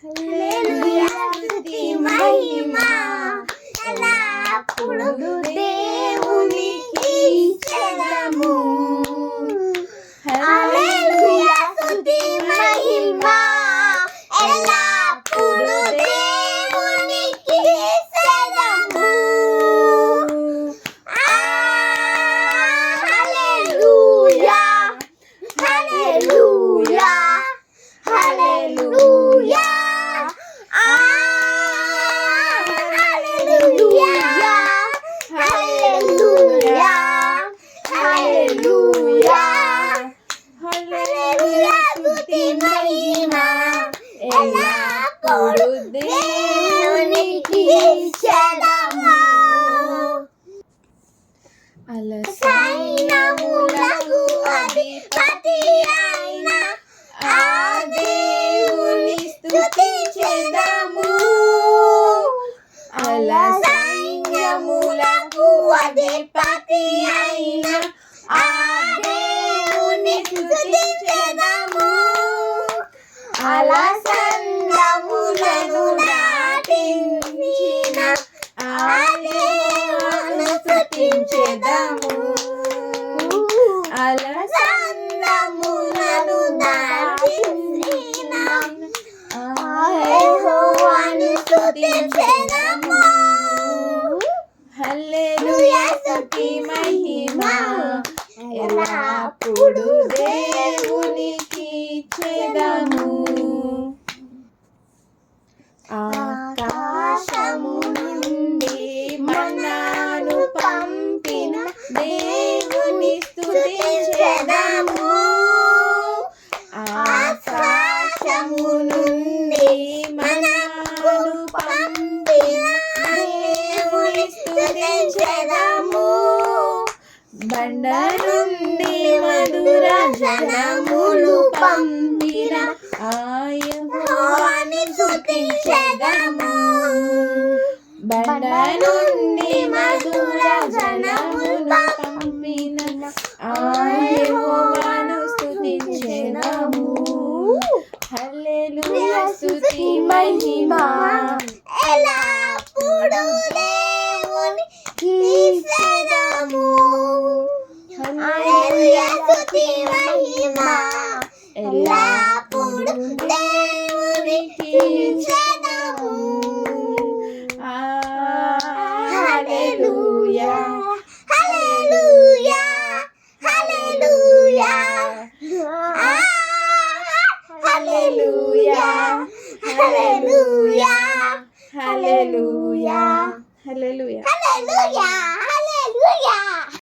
హల్లెలూయా స్తుతి మహిమ ఎల్లప్పుడూ దేవునికి చెందము. హల్లెలూయా స్తుతి మహిమ ఎల్లప్పుడూ దేవునికి చెందము. హల్లెలూయా హల్లెలూయా హల్లెలూయా హల్లెలూయా హల్లెలూయా హల్లెలూయా స్తుతి మహిమ ఎల్లప్పుడూ దేవునికి చెందము. సైన్యములకు అధిపతి అయిన ఆ దేవుని స్తుతించెదము. సైన్యములకు అధిపతి అయిన ఆ దేవుని స్తుతించెదము. అలసందములను దాటించిన ఆ దేవుని స్తుతించెదము. అలసందములను దాటించిన ఆ యెహోవాను స్తుతించెదము. హల్లెలూయా స్తుతి మహిమ ఎల్లప్పుడూ దేవునికి చెందము. ఆకాశము నుండి మన్నాను పంపిన దేవుని స్తుతించెదము. ఆకాశము నుండి మన్నాను పంపిన దేవుని స్తుతించెదము. బండ నుండి మధుర జలములు పంపిన ఆ యెహోవాని స్తుతించెదము. బండ నుండి మధుర జలములు పంపిన ఆ యెహోవాను స్తుతించెదము. హల్లెలూయా స్తుతి మహిమ ఎల్లప్పుడూ దేవునికి చెందము. హల్లెలూయా స్తుతి మహిమ ఎల్లప్పుడూ దేవునికి చెందము. హల్లెలూయా హల్లెలూయా హల్లెలూయా హల్లెలూయా హల్లెలూయా హల్లెలూయా హల్లెలూయా హల్లెలూయా హల్లెలూయా.